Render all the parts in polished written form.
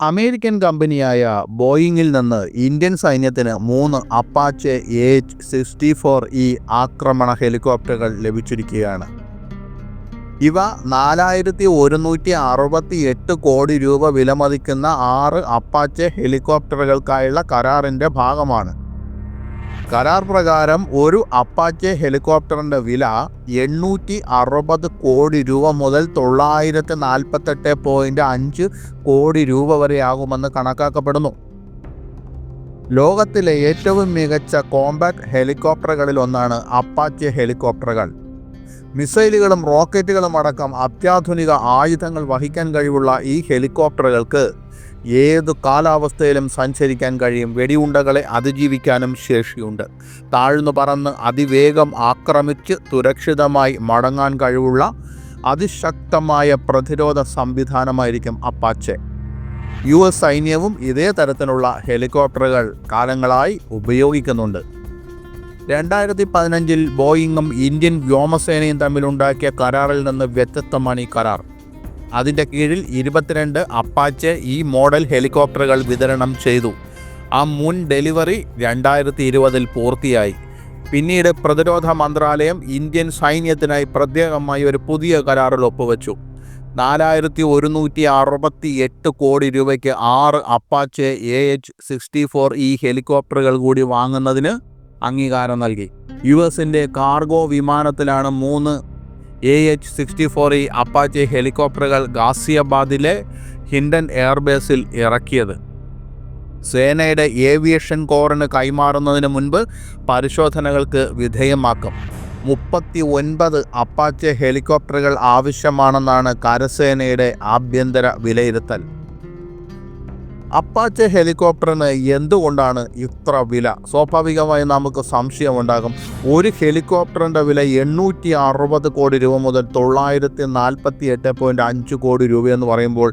American കമ്പനിയായ ബോയിങ്ങിൽ നിന്ന് Indian സൈന്യത്തിന് 3 അപ്പാച്ചെ AH-64E ആക്രമണ ഹെലികോപ്റ്ററുകൾ ലഭിച്ചിരിക്കുകയാണ്. ഇവ 4168 കോടി രൂപ വിലമതിക്കുന്ന 6 അപ്പാച്ചെ ഹെലികോപ്റ്ററുകൾക്കായുള്ള കരാറിൻ്റെ ഭാഗമാണ്. കരാർ പ്രകാരം ഒരു അപ്പാച്ചെ ഹെലികോപ്റ്ററിൻ്റെ വില 860 കോടി രൂപ മുതൽ 948.5 കോടി രൂപ വരെയാകുമെന്ന് കണക്കാക്കപ്പെടുന്നു. ലോകത്തിലെ ഏറ്റവും മികച്ച കോമ്പാക്ട് ഹെലികോപ്റ്ററുകളിലൊന്നാണ് അപ്പാച്ചെ ഹെലികോപ്റ്ററുകൾ. മിസൈലുകളും റോക്കറ്റുകളും അടക്കം അത്യാധുനിക ആയുധങ്ങൾ വഹിക്കാൻ കഴിവുള്ള ഈ ഹെലികോപ്റ്ററുകൾക്ക് ഏതു കാലാവസ്ഥയിലും സഞ്ചരിക്കാൻ കഴിയും. വെടിയുണ്ടകളെ അതിജീവിക്കാനും ശേഷിയുണ്ട്. താഴ്ന്നു പറന്ന് അതിവേഗം ആക്രമിച്ച് സുരക്ഷിതമായി മടങ്ങാൻ കഴിവുള്ള അതിശക്തമായ പ്രതിരോധ സംവിധാനമായിരിക്കും അപ്പാച്ചെ. US സൈന്യവും ഇതേ തരത്തിലുള്ള ഹെലികോപ്റ്ററുകൾ കാലങ്ങളായി ഉപയോഗിക്കുന്നുണ്ട്. 2015 ബോയിങ്ങും ഇന്ത്യൻ വ്യോമസേനയും തമ്മിലുണ്ടാക്കിയ കരാറിൽ നിന്ന് വ്യത്യസ്തമാണ് ഈ കരാർ. അതിൻ്റെ കീഴിൽ 22 അപ്പാച്ചെ ഈ മോഡൽ ഹെലികോപ്റ്ററുകൾ വിതരണം ചെയ്തു. ആ മുൻ ഡെലിവറി 2020 പൂർത്തിയായി. പിന്നീട് പ്രതിരോധ മന്ത്രാലയം ഇന്ത്യൻ സൈന്യത്തിനായി പ്രത്യേകമായി ഒരു പുതിയ കരാറിൽ ഒപ്പുവെച്ചു. 4168 കോടി രൂപയ്ക്ക് 6 അപ്പാച്ചെ AH-64E ഹെലികോപ്റ്ററുകൾ കൂടി വാങ്ങുന്നതിന് അംഗീകാരം നൽകി. US-ൻ്റെ കാർഗോ വിമാനത്തിലാണ് 3 AH-64E അപ്പാച്ചെ ഹെലികോപ്റ്ററുകൾ ഗാസിയാബാദിലെ ഹിൻഡൻ എയർബേസിൽ ഇറക്കിയത്. സേനയുടെ ഏവിയേഷൻ കോറിന് കൈമാറുന്നതിന് മുൻപ് പരിശോധനകൾക്ക് വിധേയമാക്കും. 39 അപ്പാച്ചെ ഹെലികോപ്റ്ററുകൾ ആവശ്യമാണെന്നാണ് കരസേനയുടെ ആഭ്യന്തര വിലയിരുത്തൽ. അപ്പാച്ചെ ഹെലികോപ്റ്ററിന് എന്തുകൊണ്ടാണ് ഇത്ര വില? സ്വാഭാവികമായി നമുക്ക് സംശയമുണ്ടാകും. ഒരു ഹെലികോപ്റ്ററിൻ്റെ വില 860 കോടി രൂപ മുതൽ 948.5 കോടി രൂപയെന്ന് പറയുമ്പോൾ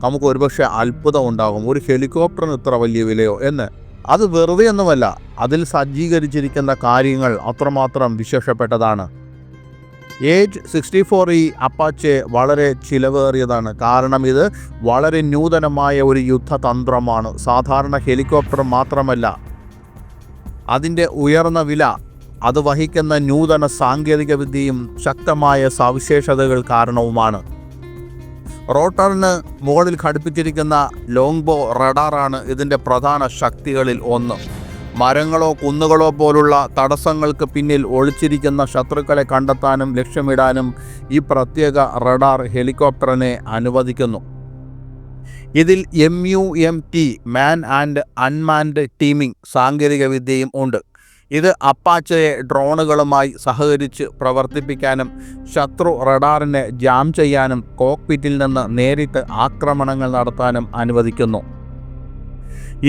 നമുക്ക് ഒരുപക്ഷെ അത്ഭുതം ഉണ്ടാകും. ഒരു ഹെലികോപ്റ്ററിന് ഇത്ര വലിയ വിലയോ എന്ന്. അത് വെറുതെ ഒന്നുമല്ല, അതിൽ സജ്ജീകരിച്ചിരിക്കുന്ന കാര്യങ്ങൾ അത്രമാത്രം വിശേഷപ്പെട്ടതാണ്. AH-64E അപ്പാച്ചെ വളരെ ചിലവേറിയതാണ്. കാരണം ഇത് വളരെ നൂതനമായ ഒരു യുദ്ധതന്ത്രമാണ്. സാധാരണ ഹെലികോപ്റ്റർ മാത്രമല്ല, അതിൻ്റെ ഉയർന്ന വില, അത് വഹിക്കുന്ന നൂതന സാങ്കേതിക വിദ്യയും ശക്തമായ സവിശേഷതകൾ കാരണവുമാണ്. റോട്ടറിന് മുകളിൽ ഘടിപ്പിച്ചിരിക്കുന്ന ലോങ്ബോ റഡാറാണ് ഇതിൻ്റെ പ്രധാന ശക്തികളിൽ ഒന്ന്. മരങ്ങളോ കുന്നുകളോ പോലുള്ള തടസ്സങ്ങൾക്ക് പിന്നിൽ ഒളിച്ചിരിക്കുന്ന ശത്രുക്കളെ കണ്ടെത്താനും ലക്ഷ്യമിടാനും ഈ പ്രത്യേക റഡാർ ഹെലികോപ്റ്ററിനെ അനുവദിക്കുന്നു. ഇതിൽ MUMT man and unmanned teaming സാങ്കേതികവിദ്യയും ഉണ്ട്. ഇത് അപ്പാച്ചയെ ഡ്രോണുകളുമായി സഹകരിച്ച് പ്രവർത്തിപ്പിക്കാനും ശത്രു റഡാറിനെ ജാം ചെയ്യാനും കോക്പിറ്റിൽ നിന്ന് നേരിട്ട് ആക്രമണങ്ങൾ നടത്താനും അനുവദിക്കുന്നു.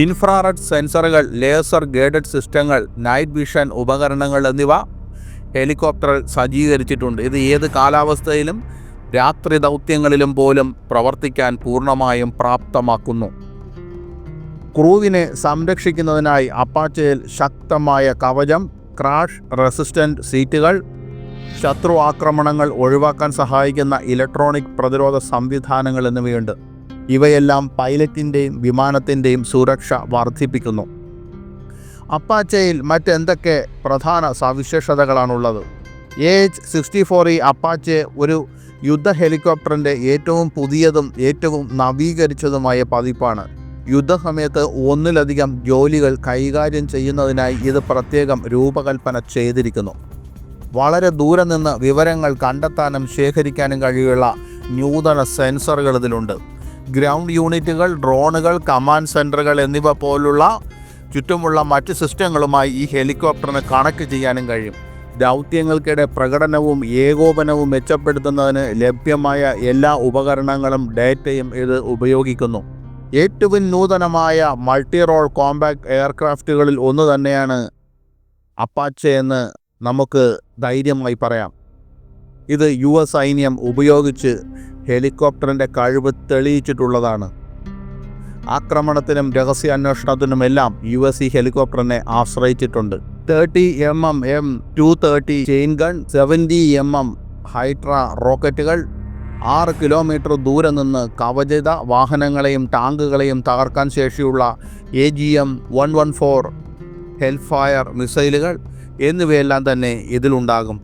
ഇൻഫ്രാറെഡ് സെൻസറുകൾ, ലേസർ ഗൈഡഡ് സിസ്റ്റങ്ങൾ, നൈറ്റ് വിഷൻ ഉപകരണങ്ങൾ എന്നിവ ഹെലികോപ്റ്ററിൽ സജ്ജീകരിച്ചിട്ടുണ്ട്. ഇത് ഏത് കാലാവസ്ഥയിലും രാത്രി ദൗത്യങ്ങളിലും പോലും പ്രവർത്തിക്കാൻ പൂർണ്ണമായും പ്രാപ്തമാക്കുന്നു. ക്രൂവിനെ സംരക്ഷിക്കുന്നതിനായി അപ്പാച്ചയിൽ ശക്തമായ കവചം, ക്രാഷ് റെസിസ്റ്റൻ്റ് സീറ്റുകൾ, ശത്രു ആക്രമണങ്ങൾ ഒഴിവാക്കാൻ സഹായിക്കുന്ന ഇലക്ട്രോണിക് പ്രതിരോധ സംവിധാനങ്ങൾ എന്നിവയുണ്ട്. ഇവയെല്ലാം പൈലറ്റിൻ്റെയും വിമാനത്തിൻ്റെയും സുരക്ഷ വർദ്ധിപ്പിക്കുന്നു. അപ്പാച്ചയിൽ മറ്റെന്തൊക്കെ പ്രധാന സവിശേഷതകളാണുള്ളത്? AH-64E അപ്പാച്ചെ ഒരു യുദ്ധ ഹെലികോപ്റ്ററിൻ്റെ ഏറ്റവും പുതിയതും ഏറ്റവും നവീകരിച്ചതുമായ പതിപ്പാണ്. യുദ്ധസമയത്ത് ഒന്നിലധികം ജോലികൾ കൈകാര്യം ചെയ്യുന്നതിനായി ഇത് പ്രത്യേകം രൂപകൽപ്പന ചെയ്തിരിക്കുന്നു. വളരെ ദൂരെ നിന്ന് വിവരങ്ങൾ കണ്ടെത്താനും ശേഖരിക്കാനും കഴിയുള്ള നൂതന സെൻസറുകൾ ഇതിലുണ്ട്. ഗ്രൗണ്ട് യൂണിറ്റുകൾ, ഡ്രോണുകൾ, കമാൻഡ് സെൻറ്ററുകൾ എന്നിവ പോലുള്ള ചുറ്റുമുള്ള മറ്റ് സിസ്റ്റങ്ങളുമായി ഈ ഹെലികോപ്റ്ററിന് കണക്ട് ചെയ്യാനും കഴിയും. ദൗത്യങ്ങൾക്കിടെ പ്രകടനവും ഏകോപനവും മെച്ചപ്പെടുത്തുന്നതിന് ലഭ്യമായ എല്ലാ ഉപകരണങ്ങളും ഡേറ്റയും ഇത് ഉപയോഗിക്കുന്നു. ഏറ്റവും നൂതനമായ മൾട്ടി റോൾ കോമ്പാക്ട് എയർക്രാഫ്റ്റുകളിൽ ഒന്ന് തന്നെയാണ് അപ്പാച്ചെ എന്ന് നമുക്ക് ധൈര്യമായി പറയാം. ഇത് US സൈന്യം ഉപയോഗിച്ച് ഹെലികോപ്റ്ററിൻ്റെ കഴിവ് തെളിയിച്ചിട്ടുള്ളതാണ്. ആക്രമണത്തിനും രഹസ്യാന്വേഷണത്തിനുമെല്ലാം US ഈ ഹെലികോപ്റ്ററിനെ ആശ്രയിച്ചിട്ടുണ്ട്. 30mm M230 chain gun, 70mm Hydra റോക്കറ്റുകൾ, 6 കിലോമീറ്റർ ദൂരെ നിന്ന് കവചിത വാഹനങ്ങളെയും ടാങ്കുകളെയും തകർക്കാൻ ശേഷിയുള്ള AGM-114 ഹെൽഫയർ മിസൈലുകൾ എന്നിവയെല്ലാം തന്നെ ഇതിലുണ്ടാകും.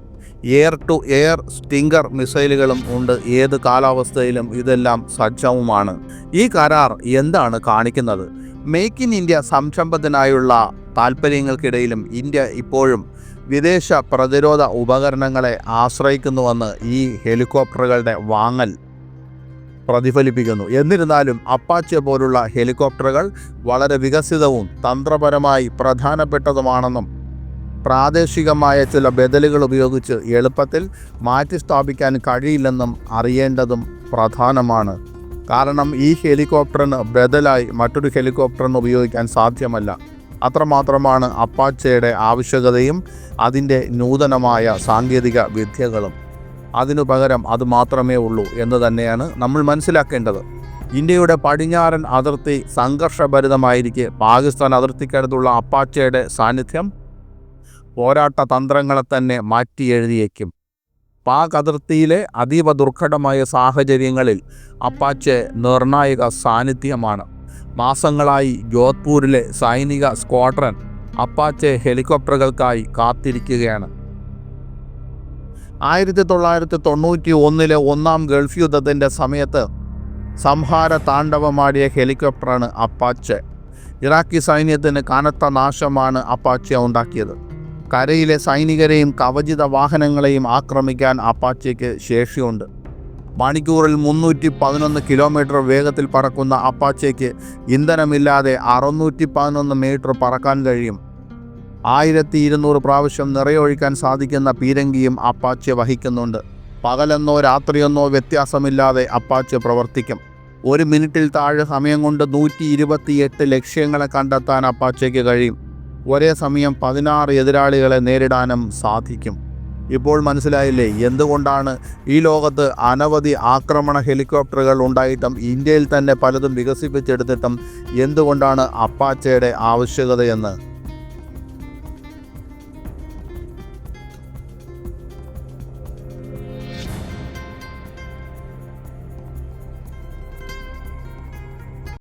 എയർ ടു എയർ സ്റ്റിംഗർ മിസൈലുകളും ഉണ്ട്. ഏത് കാലാവസ്ഥയിലും ഇതെല്ലാം സജ്ജവുമാണ്. ഈ കരാർ എന്താണ് കാണിക്കുന്നത്? മേക്ക് ഇൻ ഇന്ത്യ സംരംഭത്തിനായുള്ള താൽപ്പര്യങ്ങൾക്കിടയിലും ഇന്ത്യ ഇപ്പോഴും വിദേശ പ്രതിരോധ ഉപകരണങ്ങളെ ആശ്രയിക്കുന്നുവെന്ന് ഈ ഹെലികോപ്റ്ററുകളുടെ വാങ്ങൽ പ്രതിഫലിപ്പിക്കുന്നു. എന്നിരുന്നാലും അപ്പാച്ചെ പോലുള്ള ഹെലികോപ്റ്ററുകൾ വളരെ വികസിതവും തന്ത്രപരമായി പ്രധാനപ്പെട്ടതുമാണെന്നും പ്രാദേശികമായ ചില ബദലുകൾ ഉപയോഗിച്ച് എളുപ്പത്തിൽ മാറ്റിസ്ഥാപിക്കാൻ കഴിയില്ലെന്നും അറിയേണ്ടതും പ്രധാനമാണ്. കാരണം ഈ ഹെലികോപ്റ്ററിന് ബദലായി മറ്റൊരു ഹെലികോപ്റ്ററിന് ഉപയോഗിക്കാൻ സാധ്യമല്ല. അത്രമാത്രമാണ് അപ്പാച്ചയുടെ ആവശ്യകതയും അതിൻ്റെ നൂതനമായ സാങ്കേതിക വിദ്യകളും. അതിനു പകരം അത് മാത്രമേ ഉള്ളൂ എന്ന് തന്നെയാണ് നമ്മൾ മനസ്സിലാക്കേണ്ടത്. ഇന്ത്യയുടെ പടിഞ്ഞാറൻ അതിർത്തി സംഘർഷഭരിതമായിരിക്കെ പാകിസ്ഥാൻ അതിർത്തിക്കടുത്തുള്ള അപ്പാച്ചയുടെ സാന്നിധ്യം പോരാട്ട തന്ത്രങ്ങളെ തന്നെ മാറ്റി എഴുതിയേക്കും. പാക് അതിർത്തിയിലെ അതീവ ദുർഘടമായ സാഹചര്യങ്ങളിൽ അപ്പാച്ചെ നിർണായക സാന്നിധ്യമാണ്. മാസങ്ങളായി ജോധ്പൂരിലെ സൈനിക സ്ക്വാഡ്രൺ അപ്പാച്ചെ ഹെലികോപ്റ്ററുകൾക്കായി കാത്തിരിക്കുകയാണ്. 1991 ഒന്നാം ഗൾഫ് യുദ്ധത്തിൻ്റെ സമയത്ത് സംഹാര താണ്ഡവമാടിയ ഹെലികോപ്റ്ററാണ് അപ്പാച്ചെ. ഇറാഖി സൈന്യത്തിന് കനത്ത നാശമാണ് അപ്പാച്ചെ ഉണ്ടാക്കിയത്. കരയിലെ സൈനികരെയും കവചിത വാഹനങ്ങളെയും ആക്രമിക്കാൻ അപ്പാച്ചയ്ക്ക് ശേഷിയുണ്ട്. മണിക്കൂറിൽ 311 കിലോമീറ്റർ വേഗത്തിൽ പറക്കുന്ന അപ്പാച്ചയ്ക്ക് ഇന്ധനമില്ലാതെ 611 മീറ്റർ പറക്കാൻ കഴിയും. 1200 പ്രാവശ്യം നിറയൊഴിക്കാൻ സാധിക്കുന്ന പീരങ്കിയും അപ്പാച്ചെ വഹിക്കുന്നുണ്ട്. പകലെന്നോ രാത്രിയെന്നോ വ്യത്യാസമില്ലാതെ അപ്പാച്ചെ പ്രവർത്തിക്കും. 1 മിനിറ്റിൽ താഴെ സമയം കൊണ്ട് 128 ലക്ഷ്യങ്ങളെ കണ്ടെത്താൻ അപ്പാച്ചയ്ക്ക് കഴിയും. ഒരേ സമയം 16 എതിരാളികളെ നേരിടാനും സാധിക്കും. ഇപ്പോൾ മനസ്സിലായില്ലേ എന്തുകൊണ്ടാണ് ഈ ലോകത്ത് അനവധി ആക്രമണ ഹെലികോപ്റ്ററുകൾ ഉണ്ടായിട്ടും ഇന്ത്യയിൽ തന്നെ പലതും വികസിപ്പിച്ചെടുത്തിട്ടും എന്തുകൊണ്ടാണ് അപ്പാച്ചയുടെ ആവശ്യകതയെന്ന്?